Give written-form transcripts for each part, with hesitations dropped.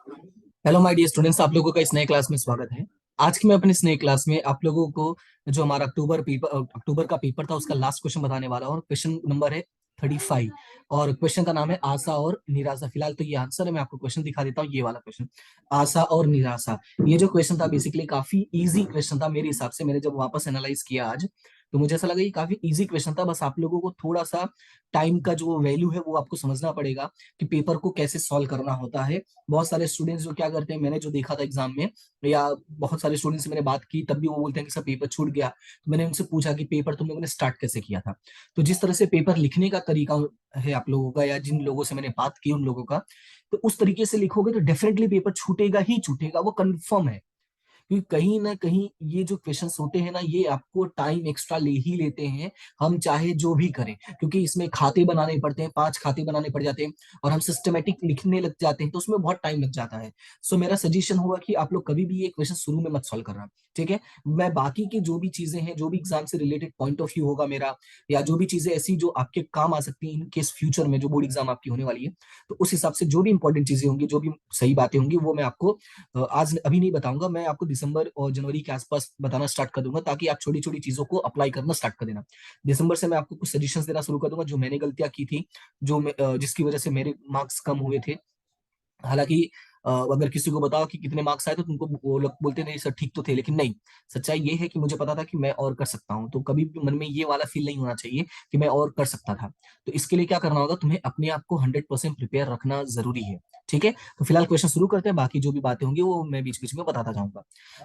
Hello my dear students, आप लोगों का इस नए क्लास में स्वागत है। आज की मैं अपनी इस नए क्लास में आप लोगों को जो हमारा अक्टूबर का पेपर था उसका लास्ट क्वेश्चन बताने वाला हूँ। क्वेश्चन नंबर है 35 और क्वेश्चन का नाम है आशा और निराशा। फिलहाल तो ये आंसर है, मैं आपको क्वेश्चन दिखा देता हूँ। ये वाला क्वेश्चन, आशा और निराशा। ये जो क्वेश्चन था बेसिकली काफी इजी क्वेश्चन था मेरे हिसाब से। मैंने जब वापस एनालाइज किया आज तो मुझे ऐसा लगा ये काफी इजी क्वेश्चन था। बस आप लोगों को थोड़ा सा टाइम का जो वैल्यू है वो आपको समझना पड़ेगा कि पेपर को कैसे सॉल्व करना होता है। बहुत सारे स्टूडेंट्स जो क्या करते हैं, मैंने जो देखा था एग्जाम में, या बहुत सारे स्टूडेंट्स से मैंने बात की तब भी वो बोलते हैं कि सर पेपर छूट गया। तो मैंने उनसे पूछा कि पेपर तुम लोगों ने स्टार्ट कैसे किया था। तो जिस तरह से पेपर लिखने का तरीका है आप लोगों का, या जिन लोगों से मैंने बात की उन लोगों का, तो उस तरीके से लिखोगे तो डेफिनेटली पेपर छूटेगा ही छूटेगा, वो कंफर्म है। क्योंकि कहीं ना कहीं ये जो क्वेश्चंस होते हैं ना, ये आपको टाइम एक्स्ट्रा ले ही लेते हैं, हम चाहे जो भी करें। क्योंकि इसमें खाते बनाने पड़ते हैं, 5 खाते बनाने पड़ जाते हैं, और हम सिस्टमेटिक लिखने लग जाते हैं तो उसमें बहुत टाइम लग जाता है। सो मेरा सजेशन होगा कि आप लोग कभी भी ये क्वेश्चन शुरू में मत सॉल्व करना, ठीक है। मैं बाकी की जो भी चीजें हैं, जो भी एग्जाम से रिलेटेड पॉइंट ऑफ व्यू होगा मेरा, या जो भी चीजें ऐसी जो आपके काम आ सकती हैं इन केस फ्यूचर में जो बोर्ड एग्जाम आपकी होने वाली है, तो उस हिसाब से जो भी इंपॉर्टेंट चीजें होंगी, जो भी सही बातें होंगी, वो मैं आपको आज अभी नहीं बताऊंगा। मैं आपको दिसंबर और जनवरी के आसपास बताना स्टार्ट कर दूंगा, ताकि आप छोटी छोटी चीजों को अप्लाई करना स्टार्ट कर देना। दिसंबर से मैं आपको कुछ सजेशंस देना शुरू कर दूंगा, जो मैंने गलतियां की थी, जिसकी वजह से मेरे मार्क्स कम हुए थे। हालांकि अगर किसी को बताओ कि कितने मार्क्स आए तो तुमको वो लोग बोलते नहीं सर ठीक तो थे, लेकिन नहीं, सच्चाई ये है कि मुझे पता था कि मैं और कर सकता हूँ। तो कभी भी मन में ये वाला फील नहीं होना चाहिए कि मैं और कर सकता था। तो इसके लिए क्या करना होगा, तुम्हें अपने आप को 100% प्रिपेयर रखना जरूरी है, ठीक है। तो फिलहाल क्वेश्चन शुरू करते हैं, बाकी जो भी बातें होंगी वो मैं बीच बीच में बताता जाऊंगा।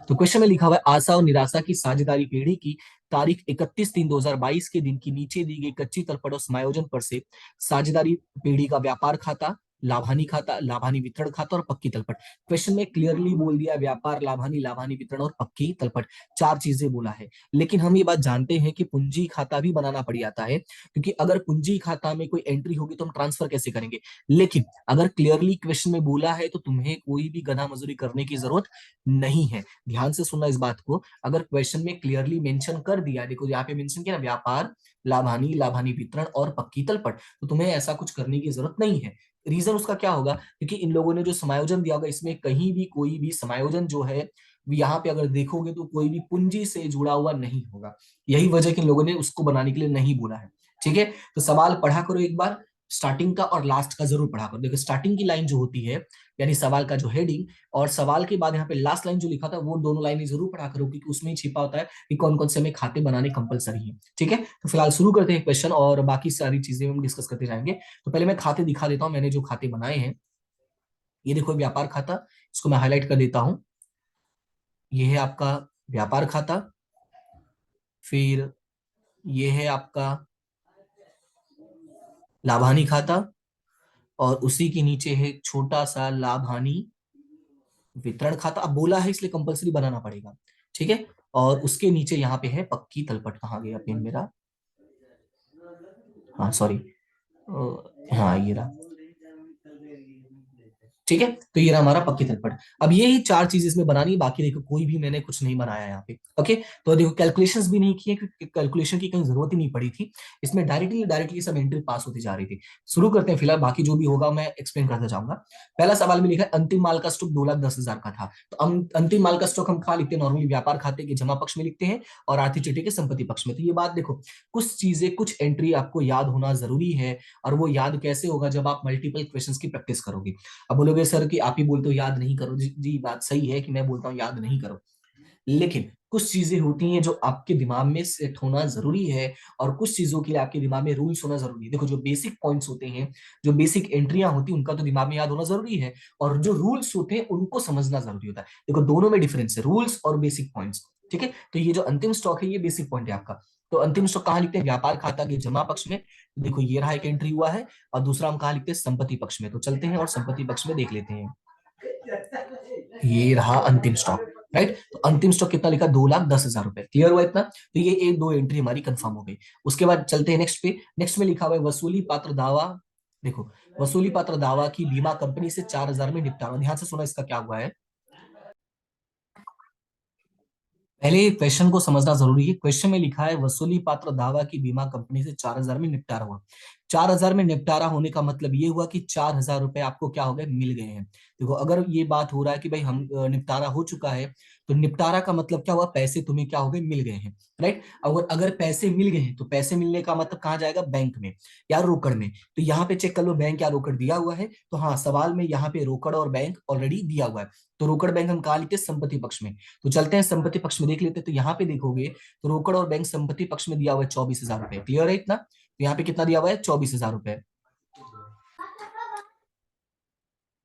तो क्वेश्चन में लिखा हुआ है, आशा और निराशा की साझेदारी पीढ़ी की तारीख 31/3/2022 के दिन की नीचे दी गई कच्ची तलपट और समायोजन पर से साझेदारी पीढ़ी का व्यापार खाता, लाभानी खाता, लाभानी वितरण खाता और पक्की तलपट। क्वेश्चन में क्लियरली बोल दिया व्यापार, लाभानी, लाभानी वितरण और पक्की तलपट, 4 चीजें बोला है। लेकिन हम ये बात जानते हैं कि पूंजी खाता भी बनाना पड़ जाता है, क्योंकि अगर पूंजी खाता में कोई एंट्री होगी तो हम ट्रांसफर कैसे करेंगे। लेकिन अगर क्लियरली क्वेश्चन में बोला है तो तुम्हें कोई भी गधा मजदूरी करने की जरूरत नहीं है। ध्यान से सुनना इस बात को। अगर क्वेश्चन में क्लियरली मेंशन कर दिया, देखो यहाँ पे मेंशन किया ना, व्यापार, लाभानी, लाभानी वितरण और पक्की तलपट, तो तुम्हें ऐसा कुछ करने की जरूरत नहीं है। रीजन उसका क्या होगा, क्योंकि इन लोगों ने जो समायोजन दिया होगा इसमें कहीं भी कोई भी समायोजन जो है, यहाँ पे अगर देखोगे तो कोई भी पूंजी से जुड़ा हुआ नहीं होगा। यही वजह कि इन लोगों ने उसको बनाने के लिए नहीं बोला है, ठीक है। तो सवाल पढ़ा करो एक बार, स्टार्टिंग का और लास्ट का जरूर पढ़ा करो। देखो स्टार्टिंग की लाइन जो होती है, यानी सवाल का जो हेडिंग, और सवाल के बाद यहाँ पे लास्ट लाइन जो लिखा था, वो दोनों लाइनें जरूर पढ़ा करो, क्योंकि उसमें ही छिपा होता है कि कौन कौन से हमें खाते बनाने कंपलसरी है, ठीक है। तो फिलहाल शुरू करते हैं क्वेश्चन, और बाकी सारी चीजें हम डिस्कस करते जाएंगे। तो पहले मैं खाते दिखा देता हूं, मैंने जो खाते बनाए हैं। ये देखो व्यापार खाता, इसको मैं हाईलाइट कर देता हूं। ये है आपका व्यापार खाता। फिर ये है आपका लाभानी खाता, और उसी के नीचे है एक छोटा सा लाभानी वितरण खाता। अब बोला है इसलिए कंपलसरी बनाना पड़ेगा, ठीक है। और उसके नीचे यहाँ पे है पक्की तलपट। कहाँ गया पेन मेरा, हाँ सॉरी, हाँ ये रहा, ठीक है। तो ये रहा हमारा पक्की तलपट। अब ये ही 4 चीज इसमें बनानी है, बाकी देखो कोई भी मैंने कुछ नहीं बनाया यहाँ पे, ओके। तो देखो कैलकुलेशंस भी नहीं किए, क्योंकि कैलकुलेशन की कहीं जरूरत ही नहीं पड़ी थी। इसमें डायरेक्टली डायरेक्टली सब एंट्री पास होती जा रही थी। शुरू करते हैं, फिलहाल बाकी जो भी होगा मैं एक्सप्लेन करता जाऊंगा। पहला सवाल में लिखा है अंतिम माल का स्टॉक 2,10,000 का था। तो अंतिम माल का स्टॉक हम कहाँ लिखते हैं, नॉर्मली व्यापार खाते के जमा पक्ष में लिखते हैं, और आर्थिक चिट्ठी के संपत्ति पक्ष में। तो ये बात देखो, कुछ चीजें, कुछ एंट्री आपको याद होना जरूरी है। और वो याद कैसे होगा, जब आप मल्टीपल क्वेश्चंस की प्रैक्टिस करोगे। अब बोलोगे सर कि आप ही बोलते हो याद नहीं करो, जी, जी बात सही है कि मैं बोलता हूँ याद नहीं करो, लेकिन कुछ चीजें होती हैं जो आपके दिमाग में सेट होना जरूरी है, और कुछ चीजों के लिए आपके दिमाग में रूल्स होना जरूरी है। देखो जो बेसिक पॉइंट्स होते हैं, जो बेसिक एंट्रियां होती हैं, उनका तो दिमाग में याद होना जरूरी है, और जो रूल्स होते हैं उनको समझना जरूरी होता है। देखो दोनों में डिफरेंस है, रूल्स और बेसिक पॉइंट्स, ठीक है। तो ये जो अंतिम स्टॉक है ये बेसिक पॉइंट है आपका। तो अंतिम स्टॉक कहाँ लिखते हैं, व्यापार खाता के जमा पक्ष में। देखो ये रहा एक एंट्री हुआ है, और दूसरा हम कहाँ लिखते हैं, संपत्ति पक्ष में। तो चलते हैं और संपत्ति पक्ष में देख लेते हैं। ये रहा अंतिम स्टॉक, राइट। तो अंतिम स्टॉक कितना लिखा, 2,10,000 रुपए। क्लियर हुआ इतना। तो ये एक दो एंट्री हमारी कंफर्म हो गई। उसके बाद चलते हैं नेक्स्ट पे। नेक्स्ट में लिखा हुआ है वसूली पात्र दावा। देखो वसूली पात्र दावा की बीमा कंपनी से 4,000 में निपटारा। ध्यान से सुना इसका क्या हुआ है। पहले क्वेश्चन को समझना जरूरी है। क्वेश्चन में लिखा है वसूली पात्र दावा की बीमा कंपनी से 4,000 में निपटारा हुआ। 4,000 में निपटारा होने का मतलब ये हुआ कि 4,000 रुपए आपको क्या हो गए, मिल गए हैं। देखो अगर ये बात हो रहा है कि भाई हम निपटारा हो चुका है, तो निपटारा का मतलब क्या हुआ, पैसे तुम्हें क्या हो गए, मिल गए हैं, राइट। अगर अगर पैसे मिल गए हैं तो पैसे मिलने का मतलब कहाँ जाएगा, बैंक में या रोकड़ में। तो यहाँ पे चेक कर लो बैंक या रोकड़ दिया हुआ है, तो हाँ सवाल में यहाँ पे रोकड़ और बैंक ऑलरेडी दिया हुआ है। तो रोकड़ बैंक हम कहा लिखते हैं, संपत्ति पक्ष में। तो चलते हैं संपत्ति पक्ष में देख लेते हैं। तो यहाँ पे देखोगे तो रोकड़ और बैंक संपत्ति पक्ष में दिया हुआ है 24,000 रुपए। क्लियर है इतना? तो यहाँ पे कितना दिया हुआ है, 24,000 रुपए।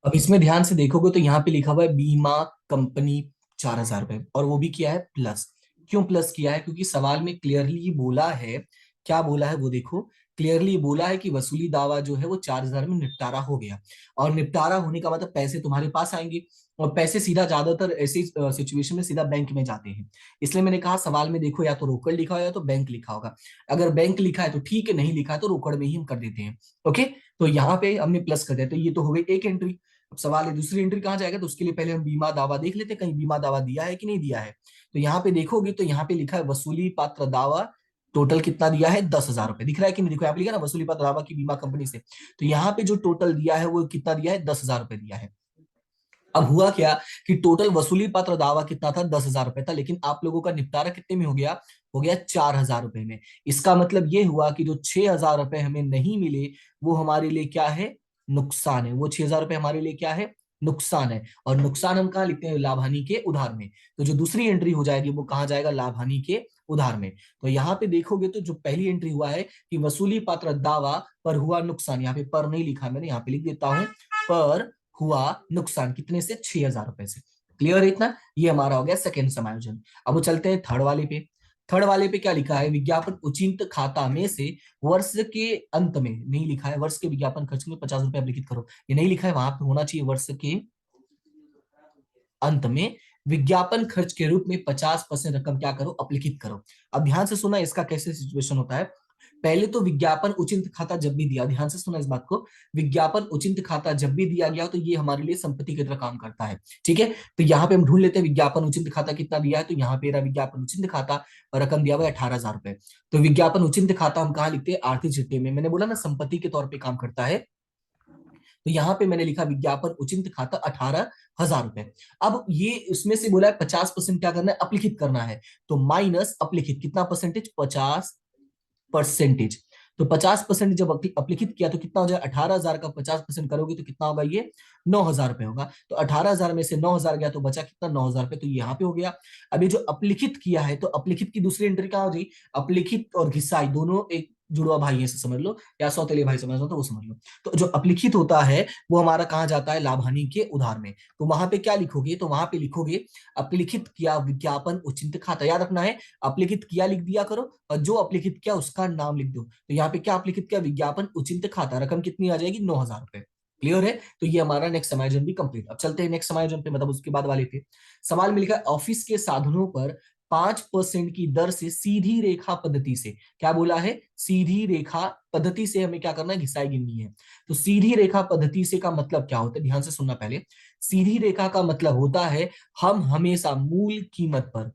अब इसमें ध्यान से देखोगे तो यहाँ पे लिखा हुआ है बीमा कंपनी 4,000 रुपए, और वो भी किया है प्लस। क्यों प्लस किया है, क्योंकि सवाल में क्लियरली बोला है, क्या बोला है वो देखो। क्लियरली बोला है कि वसूली दावा जो है वो 4,000 में निपटारा हो गया, और निपटारा होने का मतलब पैसे तुम्हारे पास आएंगे, और पैसे सीधा ज्यादातर ऐसी सिचुएशन में सीधा बैंक में जाते हैं। इसलिए मैंने कहा सवाल में देखो या तो रोकड़ लिखा होगा या तो बैंक लिखा होगा। अगर बैंक लिखा है तो ठीक है, नहीं लिखा है तो रोकड़ में ही हम कर देते हैं। ओके, तो यहाँ पे हमने प्लस कर दिया, तो ये तो हो गई एक एंट्री। अब सवाल है दूसरी एंट्री कहाँ जाएगा, तो उसके लिए पहले हम बीमा दावा देख लेते हैं, कहीं बीमा दावा दिया है कि नहीं दिया है। तो यहाँ पे देखोगे तो यहाँ पे लिखा है वसूली पात्र दावा, टोटल कितना दिया है, 10,000 रुपए। दिख रहा है कि नहीं, देखो यहाँ पे लिखा ना वसूली पात्र दावा की बीमा कंपनी से। तो यहाँ पे जो टोटल दिया है वो कितना दिया है, 10,000 रुपए दिया है। अब हुआ क्या कि टोटल वसूली पात्र दावा कितना था, 10,000 रुपए था, लेकिन आप लोगों का निपटारा कितने में हो गया 4,000 रुपए में। इसका मतलब ये हुआ कि जो 6,000 रुपए हमें नहीं मिले, वो हमारे लिए क्या है, नुकसान है। वो 6,000 रुपए हमारे लिए क्या है, नुकसान है। और नुकसान हम कहाँ लिखते हैं, लाभहानि के उधार में। तो जो दूसरी एंट्री हो जाएगी वो कहाँ जाएगा, लाभहानि के उधार में। तो यहाँ पे देखोगे तो जो पहली एंट्री हुआ है कि वसूली पात्र दावा पर हुआ नुकसान, यहाँ पे पर नहीं लिखा मैंने, यहाँ पे लिख देता हूं, पर हुआ नुकसान कितने से, 6,000 रुपए से। क्लियर है इतना? ये हमारा हो गया सेकेंड समायोजन। अब वो चलते हैं थर्ड वाले पे। थर्ड वाले पे क्या लिखा है, विज्ञापन उचित खाता में से वर्ष के अंत में, नहीं लिखा है वर्ष के विज्ञापन खर्च में 50 रुपए अभिलिखित करो, ये नहीं लिखा है, वहां पे होना चाहिए वर्ष के अंत में विज्ञापन खर्च के रूप में 50% रकम क्या करो, अपलिखित करो। अब ध्यान से सुना इसका कैसे सिचुएशन होता है। पहले तो विज्ञापन उचित खाता जब भी दिया, ध्यान से सुना इस बात को, विज्ञापन उचित खाता जब भी दिया गया तो ये हमारे लिए संपत्ति की तरह काम करता है। ठीक है, तो यहाँ पे हम ढूंढ लेते हैं विज्ञापन उचित खाता कितना दिया है। तो यहाँ पे रहा विज्ञापन उचित खाता और रकम दिया हुआ है 18,000 रुपए। तो विज्ञापन उचित खाता हम कहाँ लिखते हैं, आर्थिक चिट्ठे में। मैंने बोला ना संपत्ति के तौर पर काम करता है, तो यहाँ पे मैंने लिखा विज्ञापन उचित खाता 18,000 रुपए। अब ये इसमें से बोला है 50% क्या करना है, अपलिखित करना है। तो माइनस अपलिखित कितना परसेंटेज, 50%। तो 50% जब अपलिखित किया तो कितना हो जाए, 18,000 का 50% करोगे तो कितना होगा, ये 9,000 रुपए होगा। तो 18,000 में से 9,000 गया तो बचा कितना, 9,000 रुपए। तो ये यहाँ पे हो गया। अभी जो अपलिखित किया है तो अपलिखित की दूसरी एंट्री क्या हो जाएगी, अपलिखित और घिसाई दोनों एक जुड़वा भाई है, समझ लो, या सौतेले भाई समझ लो तो वो समझ लो। तो जो अपलिखित होता है वो हमारा कहाँ जाता है, लाभहानि के उधार में। तो वहां पे क्या लिखोगे, तो वहां पे लिखोगे अपलिखित किया विज्ञापन उचित खाता, याद रखना है अपलिखित किया लिख दिया करो, और जो अपलिखित किया उसका नाम लिख दो। तो यहाँ पे क्या अपलिखित किया, विज्ञापन उचित खाता, रकम कितनी आ जाएगी, 9,000 रुपए। क्लियर है? तो ये हमारा नेक्स्ट समायोजन भी कंप्लीट। अब चलते हैं नेक्स्ट समायोजन पे, मतलब उसके बाद वाले पे। सवाल में लिखा है ऑफिस के साधनों पर 5% की दर से सीधी रेखा पद्धति से, क्या बोला है, सीधी रेखा पद्धति से हमें क्या करना है, घिसाई गिननी है। तो सीधी रेखा पद्धति से का मतलब क्या होता है, ध्यान से सुनना पहले। सीधी रेखा का मतलब होता है हम हमेशा मूल कीमत पर,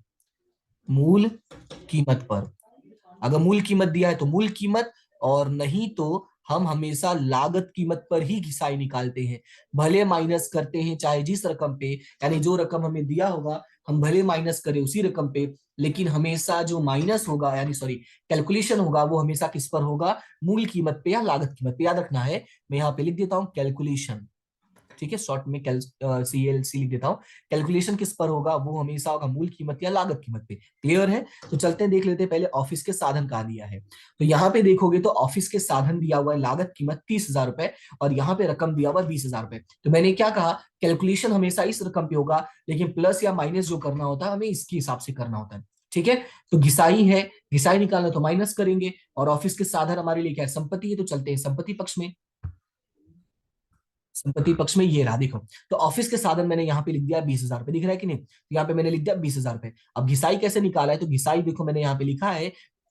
अगर मूल कीमत दिया है तो मूल कीमत, और नहीं तो हम हमेशा लागत कीमत पर ही घिसाई निकालते हैं। भले माइनस करते हैं चाहे जिस रकम पे, यानी जो रकम हमें दिया होगा हम भले माइनस करें उसी रकम पे, लेकिन हमेशा जो माइनस होगा, यानी सॉरी कैलकुलेशन होगा, वो हमेशा किस पर होगा, मूल कीमत पे या लागत कीमत पे। याद रखना है, मैं यहाँ पे लिख देता हूँ कैलकुलेशन, ठीक है, शॉर्ट में CLC लिख देता हूँ। कैलकुलेशन किस पर होगा, वो हमेशा होगा मूल कीमत या लागत कीमत पे। क्लियर है? तो चलते हैं देख लेते हैं पहले ऑफिस के साधन कहाँ दिया है। तो यहाँ पे देखोगे तो ऑफिस के साधन दिया हुआ है, लागत कीमत 30,000 रुपए, और यहाँ पे रकम दिया हुआ 20,000 रुपए। तो मैंने क्या कहा, कैलकुलेशन हमेशा इस रकम पे होगा, लेकिन प्लस या माइनस जो करना होता है हमें इसके हिसाब से करना होता है। ठीक है, तो घिसाई है, घिसाई निकालना तो माइनस करेंगे, और ऑफिस के साधन हमारे लिए क्या है, संपत्ति है। तो चलते हैं संपत्ति पक्ष में। संपत्ति पक्ष में ये रहा, देखो। तो ऑफिस के साधन मैंने यहाँ पे लिख दिया 20,000 रुपए, दिख रहा है कि नहीं, तो यहाँ पे मैंने लिख दिया 20,000 रुपए। अब घिसाई कैसे निकाला है, तो घिसाई देखो मैंने यहाँ पे लिखा है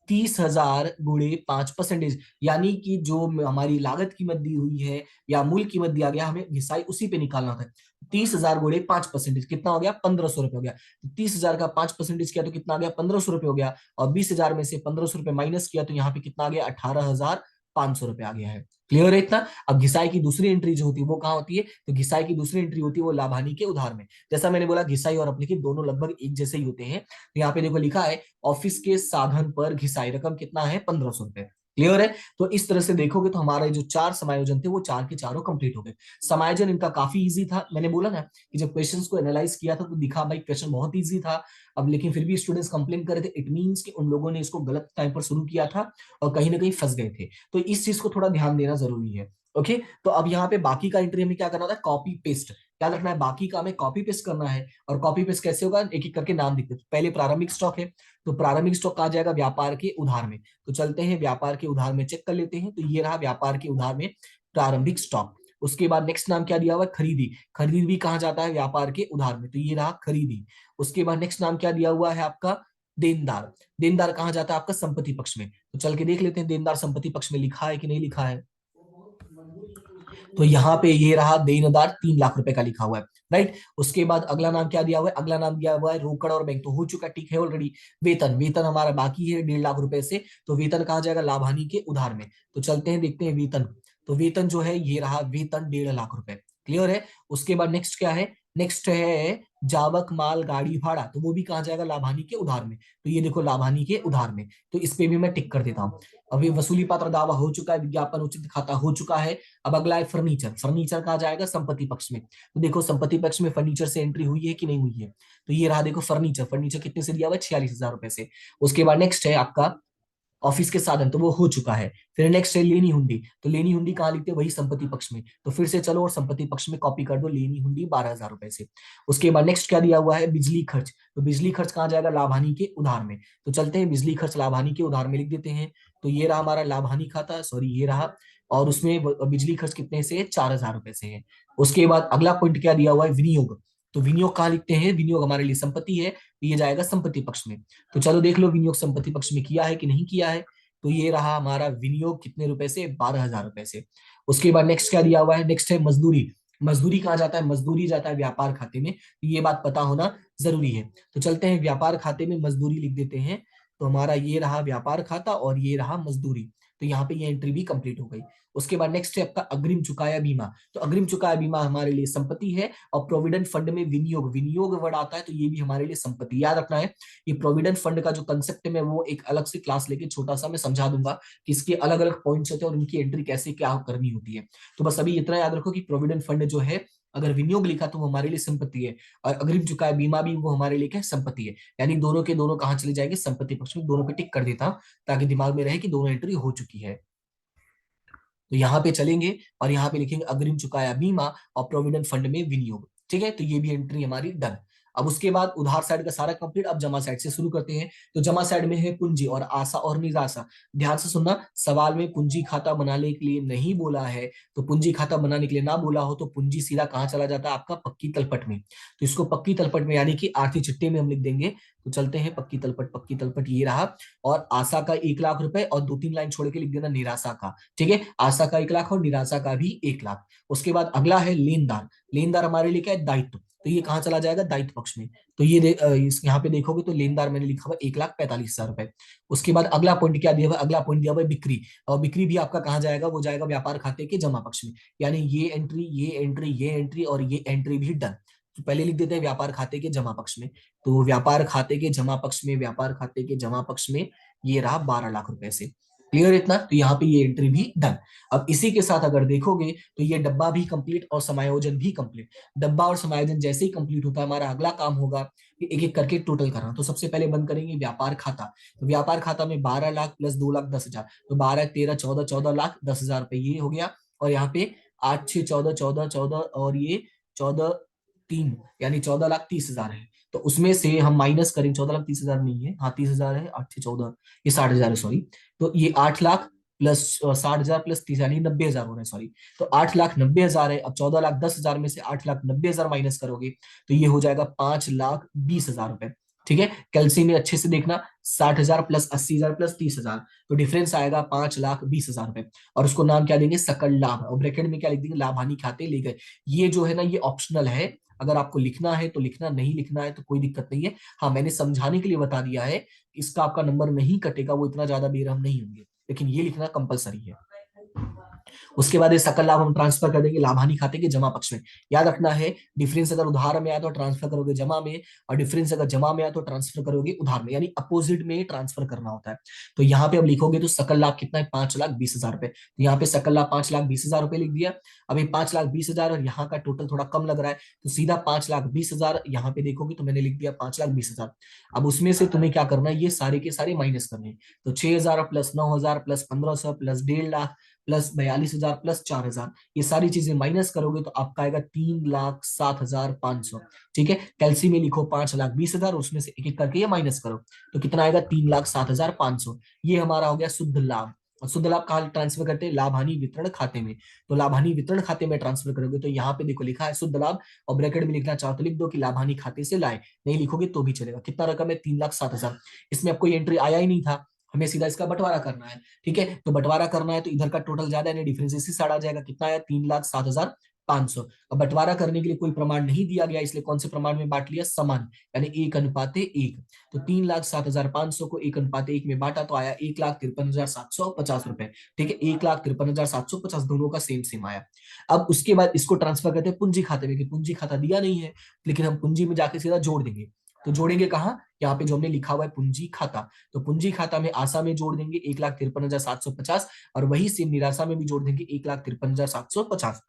30,000 गुणे 5%, यानी कि जो हमारी लागत कीमत दी हुई है या मूल कीमत दिया गया, हमें घिसाई उसी पे निकालना था। 30,000 गुणे 5% कितना हो गया, 1,500 रुपए हो गया। तो 30,000 का 5% किया तो कितना आ गया, 1,500 रुपए हो गया। और 20,000 में से 1,500 रुपए माइनस किया तो यहाँ पे कितना आ गया, 18,000 500 रुपए आ गया है। क्लियर है इतना। अब घिसाई की दूसरी एंट्री जो होती है वो कहाँ होती है, तो घिसाई की दूसरी एंट्री होती है वो लाभ हानि के उधार में। जैसा मैंने बोला घिसाई और अपलिखित दोनों लगभग एक जैसे ही होते हैं। तो यहाँ पे देखो लिखा है ऑफिस के साधन पर घिसाई रकम कितना है, 1500 रुपए। क्लियर है। तो इस तरह से देखोगे तो हमारे जो चार समायोजन थे वो चार के चारों कंप्लीट हो गए। समायोजन इनका काफी इजी था, मैंने बोला ना कि जब क्वेश्चंस को एनालाइज किया था तो दिखा भाई क्वेश्चन बहुत इजी था। अब लेकिन फिर भी स्टूडेंट्स कंप्लेन कर रहे थे, इट मींस कि उन लोगों ने इसको गलत टाइम पर शुरू किया था और कहीं ना कहीं फंस गए थे। तो इस चीज को थोड़ा ध्यान देना जरूरी है। ओके, तो अब यहाँ पे बाकी का एंट्री हमें क्या करना होता है, कॉपी पेस्ट। याद रखना है बाकी का हमें कॉपी पेस्ट करना है। और कॉपी पेस्ट कैसे होगा, एक एक करके नाम लिखते हैं। पहले प्रारंभिक स्टॉक है, तो प्रारंभिक स्टॉक कहा जाएगा व्यापार के उधार में। तो चलते हैं व्यापार के उधार में चेक कर लेते हैं। तो ये रहा व्यापार के उधार में प्रारंभिक स्टॉक। उसके बाद नेक्स्ट नाम क्या दिया हुआ है, खरीदी। खरीदी भी कहा जाता है व्यापार के उधार में, तो ये रहा खरीदी। उसके बाद नेक्स्ट नाम क्या दिया हुआ है आपका, देनदार। देनदार कहा जाता है आपका संपत्ति पक्ष में। तो चल के देख लेते हैं देनदार संपत्ति पक्ष में लिखा है कि नहीं लिखा है। तो यहाँ पे ये रहा देनदार 3 लाख रुपए का लिखा हुआ है। राइट। उसके बाद अगला नाम क्या दिया हुआ है, अगला नाम दिया हुआ है रोकड़ और बैंक, तो हो चुका ठीक है ऑलरेडी। वेतन, वेतन हमारा बाकी है 1.5 लाख रुपए से, तो वेतन कहा जाएगा लाभ हानि के उधार में। तो चलते हैं देखते हैं वेतन। तो वेतन जो है ये रहा वेतन 1.5 लाख रुपए। क्लियर है। उसके बाद नेक्स्ट क्या है, नेक्स्ट है जावक माल गाड़ी भाड़ा, तो वो भी कहा जाएगा लाभ हानि के उधार में। तो ये देखो लाभ हानि के उधार में, तो इस पे भी मैं टिक कर देता हूँ। अभी वसूली पात्र दावा हो चुका है, विज्ञापन उचित खाता हो चुका है। अब अगला है फर्नीचर। फर्नीचर कहा जाएगा संपत्ति पक्ष में। तो देखो संपत्ति पक्ष में फर्नीचर से एंट्री हुई है कि नहीं हुई है। तो ये रहा देखो फर्नीचर। फर्नीचर कितने से दिया हुआ है, 46,000 रुपए से। उसके बाद नेक्स्ट है आपका ऑफिस के साधन, तो वो हो चुका है। फिर नेक्स्ट है लेनी हुंडी। तो लेनी हुंडी कहाँ लिखते हैं, वही संपत्ति पक्ष में। तो फिर से चलो और संपत्ति पक्ष में कॉपी कर दो लेनी हुंडी 12,000 रुपए से। उसके बाद नेक्स्ट क्या दिया हुआ है, बिजली खर्च। तो बिजली खर्च कहाँ जाएगा, लाभ हानि के उधार में। तो चलते हैं बिजली खर्च लाभ हानि के उधार में लिख देते हैं। तो ये रहा हमारा लाभ हानि खाता, सॉरी ये रहा। और उसमें बिजली खर्च कितने से, 4,000 रुपए से है। उसके बाद अगला पॉइंट क्या दिया हुआ है, विनियोग। तो विनियोग कहाँ लिखते हैं, विनियोग हमारे लिए संपत्ति है, तो ये जाएगा संपत्ति पक्ष में। तो चलो देख लो विनियोग संपत्ति पक्ष में किया है कि नहीं किया है। तो ये रहा हमारा विनियोग कितने रुपए से, 12,000 रुपए से। उसके बाद नेक्स्ट क्या दिया हुआ है, नेक्स्ट है मजदूरी। मजदूरी कहाँ जाता है, मजदूरी जाता है व्यापार खाते में, तो ये बात पता होना जरूरी है। तो चलते हैं व्यापार खाते में मजदूरी लिख देते हैं। तो हमारा ये रहा व्यापार खाता और ये रहा मजदूरी। तो यहाँ पे ये एंट्री भी कंप्लीट हो गई। उसके बाद नेक्स्ट है आपका अग्रिम चुकाया बीमा। तो अग्रिम चुकाया बीमा हमारे लिए संपत्ति है। और प्रोविडेंट फंड में विनियोग, विनियोग वर्ड आता है, तो ये भी हमारे लिए संपत्ति। याद रखना है ये प्रोविडेंट फंड का जो कंसेप्ट है मैं वो एक अलग से क्लास लेके छोटा सा मैं समझा दूंगा कि इसके अलग अलग पॉइंट्स होते हैं और उनकी एंट्री कैसे क्या करनी होती है। तो बस अभी इतना याद रखो कि प्रोविडेंट फंड जो है अगर विनियोग लिखा तो वो हमारे लिए संपत्ति है, और अग्रिम चुकाया बीमा भी वो हमारे लिए क्या संपत्ति है। यानी दोनों के दोनों कहाँ चले जाएंगे, संपत्ति पक्ष में। दोनों पे टिक कर देता हूं ताकि दिमाग में रहे कि दोनों एंट्री हो चुकी है। तो यहाँ पे चलेंगे और यहाँ पे लिखेंगे अग्रिम चुकाया बीमा और प्रोविडेंट फंड में विनियोग। ठीक है, तो ये भी एंट्री हमारी डन। अब उसके बाद उधार साइड का सारा कंप्लीट, अब जमा साइड से शुरू करते हैं। तो जमा साइड में है पूंजी और आशा और निराशा। ध्यान से सुनना, सवाल में पूंजी खाता बनाने के लिए नहीं बोला है। तो पूंजी खाता बनाने के लिए ना बोला हो तो पूंजी सीधा कहाँ चला जाता है, आपका पक्की तलपट में। तो इसको पक्की तलपट में यानी कि आर्थिक चिट्टे में हम लिख देंगे। तो चलते हैं पक्की तलपट, पक्की तलपट ये रहा। और आशा का 1 लाख रुपए और 2-3 लाइन छोड़ के लिख देना निराशा का। ठीक है, आशा का 1 लाख और निराशा का भी 1 लाख। उसके बाद अगला है लेनदार। लेनदार हमारे लिए क्या है, दायित्व। तो ये कहाँ चला जाएगा, दायित्व पक्ष में। तो ये यहाँ पे देखोगे तो लेनदार मैंने लिखा हुआ 1,45,000 रुपए। उसके बाद अगला पॉइंट क्या दिया हुआ, अगला पॉइंट दिया हुआ है बिक्री। और बिक्री भी आपका कहाँ जाएगा, वो जाएगा व्यापार खाते के जमा पक्ष में। यानी ये एंट्री, ये एंट्री, ये एंट्री और ये एंट्री भी डन। तो पहले लिख देते हैं व्यापार खाते के जमा पक्ष में। तो व्यापार खाते के जमा पक्ष में, व्यापार खाते के जमा पक्ष में ये रहा 12 लाख रुपए से। क्लियर इतना। तो यहाँ पे ये एंट्री भी डन। अब इसी के साथ अगर देखोगे तो ये डब्बा भी कंप्लीट और समायोजन भी कंप्लीट। डब्बा और समायोजन जैसे ही कंप्लीट होता है हमारा अगला काम होगा कि एक एक करके टोटल करना। तो सबसे पहले बंद करेंगे व्यापार खाता। तो व्यापार खाता में 12 लाख प्लस 2,10,000, तो 12, 13, 14, 14,10,000 रुपए ये हो गया। और यहाँ पे 8, 6, 14, 14, 14 और ये 14, 3 यानी 14,30,000 है। तो उसमें से हम माइनस करेंगे, 14,30,000 नहीं है, हाँ 30,000 है, 8 से 14, ये 60,000 है सॉरी। तो ये 8 लाख प्लस 60,000 प्लस 30 यानी 90,000 हो रहा है सॉरी। तो 8,90,000 है। अब 14,10,000 में से 8,90,000 माइनस करोगे तो ये हो जाएगा 5,20,000 रुपए। ठीक है, कैलसी में अच्छे से देखना, 60,000 प्लस 80,000 प्लस 30,000, तो डिफरेंस आएगा 5,20,000 रुपए। और उसको नाम क्या देंगे, सकल लाभ, और ब्रैकेट में क्या लिख देंगे, लाभ हानि खाते ले गए। ये जो है ना ये ऑप्शनल है, अगर आपको लिखना है तो लिखना, नहीं लिखना है तो कोई दिक्कत नहीं है। हाँ मैंने समझाने के लिए बता दिया है, इसका आपका नंबर नहीं कटेगा, वो इतना ज्यादा बेरहम नहीं होंगे, लेकिन ये लिखना कंपलसरी है। उसके बाद ये सकल लाभ हम ट्रांसफर कर देंगे लाभानी खाते के जमा पक्ष में। याद रखना है, डिफरेंस अगर उधार में आया तो ट्रांसफर करोगे जमा में, और डिफरेंस अगर जमा में आया तो ट्रांसफर करोगे उधार में, यानी अपोजिट में ट्रांसफर करना होता है। तो यहाँ पे अब लिखोगे तो सकल लाभ कितना है, 5,20,000 रुपए। तो यहाँ पे सकल लाभ 5,20,000 रुपए लिख दिया। अब ये 5,20,000 और यहाँ का टोटल थोड़ा कम लग रहा है, तो सीधा 5,20,000 यहाँ पे देखोगे तो मैंने लिख दिया 5,20,000। अब उसमें से तुम्हें क्या करना है, ये सारे के सारे माइनस करने हैं। तो 6,000 plus 9,000 plus 1,500 plus 1,50,000 plus 42,000 plus 4,000, ये सारी चीजें माइनस करोगे तो आपका आएगा 3,07,500। ठीक है, कैलसी में लिखो 5,20,000, उसमें से एक एक करके ये माइनस करो, तो कितना आएगा 3,07,500। ये हमारा हो गया शुद्ध लाभ। और शुद्ध लाभ कहाँ ट्रांसफर करते हैं, लाभ हानि वितरण खाते में। तो लाभ हानि वितरण खाते में ट्रांसफर करोगे तो यहाँ पे देखो लिखा है शुद्ध लाभ, और ब्रैकेट में लिखना चाहो तो लिख दो कि लाभ हानि खाते से लाए, नहीं लिखोगे तो भी चलेगा। कितना रकम है, 3,07,000। इसमें अब कोई एंट्री आया ही नहीं था, हमें सीधा इसका बंटवारा करना है। ठीक है, तो बंटवारा करना है तो इधर का टोटल ज्यादा है, डिफरेंस इसी साइड आ जाएगा। कितना है, 3,07,500। अब बंटवारा करने के लिए कोई प्रमाण नहीं दिया गया, इसलिए कौन से प्रमाण में बांट लिया, समान, यानी 1:1। तो 3,07,500 को 1:1 में बांटा तो आया 1,53,750 रुपए। ठीक है, 1,53,750 दोनों का सेम सेम आया। अब उसके बाद इसको ट्रांसफर करते हैं पूंजी खाते में, कि पूंजी खाता दिया नहीं है, लेकिन हम पूंजी में जाके सीधा जोड़ देंगे। तो जोड़ेंगे कहाँ, यहाँ पे जो हमने लिखा हुआ है पूंजी खाता, तो पूंजी खाता में आशा में जोड़ देंगे 1,53,750, और वही सेम निराशा में भी जोड़ देंगे 1,53,750।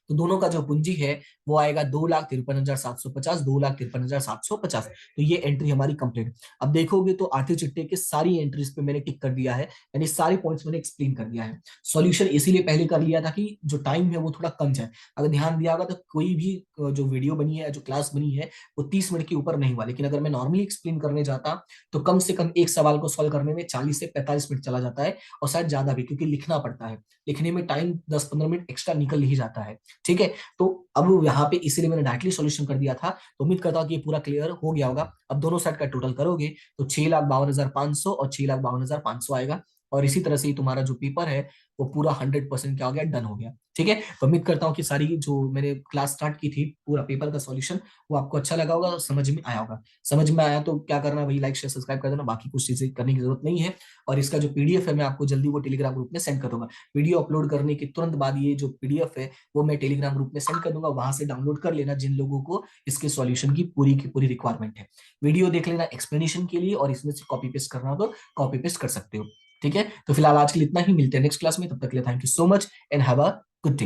तो दोनों का जो पूंजी है वो आएगा 2,53,750, 2,53,750। तो ये एंट्री हमारी कंप्लीट। अब देखोगे तो आर्थिक चिट्ठे के सारी एंट्रीज पे मैंने टिक कर दिया है, यानी सारे पॉइंट्स मैंने एक्सप्लेन कर दिया है। सॉल्यूशन इसीलिए पहले कर लिया था कि जो टाइम है वो थोड़ा कम जाए। अगर ध्यान दिया होगा तो कोई भी जो वीडियो बनी है, जो क्लास बनी है, वो 30 मिनट के ऊपर नहीं हुआ, लेकिन अगर मैं नॉर्मली एक्सप्लेन करने जाता तो कम से कम एक सवाल को सॉल्व करने में 40 से 45 मिनट चला जाता है, और शायद ज्यादा भी, क्योंकि लिखना पड़ता है। लिखने में टाइम 10-15 मिनट एक्स्ट्रा निकल ही जाता है। ठीक है, तो अब यहाँ पे इसीलिए मैंने डायरेक्टली सॉल्यूशन कर दिया था। तो उम्मीद करता हूँ कि ये पूरा क्लियर हो गया होगा। अब दोनों साइड का टोटल करोगे तो 6,52,500 और 6,52,500 आएगा। और इसी तरह से ही तुम्हारा जो पेपर है वो पूरा 100% क्या हो गया, डन हो गया। ठीक है, तो उम्मीद करता हूँ कि सारी जो मैंने क्लास स्टार्ट की थी, पूरा पेपर का सॉल्यूशन, वो आपको अच्छा लगा होगा और समझ में आया होगा। समझ में आया तो क्या करना भाई, लाइक शेयर सब्सक्राइब कर देना, बाकी कुछ चीजें करने की जरूरत नहीं है। और इसका जो पीडीएफ है मैं आपको जल्दी वो टेलीग्राम ग्रुप में सेंड कर दूंगा। वीडियो अपलोड करने के तुरंत बाद ये जो पीडीएफ है वो मैं टेलीग्राम ग्रुप में सेंड कर दूंगा, वहां से डाउनलोड कर लेना जिन लोगों को इसके सॉल्यूशन की पूरी रिक्वायरमेंट है। वीडियो देख लेना एक्सप्लेनेशन के लिए, और इसमें से कॉपी पेस्ट करना हो तो कॉपी पेस्ट कर सकते हो। ठीक है, तो फिलहाल आज के लिए इतना ही, मिलते हैं नेक्स्ट क्लास में, तब तक के लिए thank you so much and have a good day.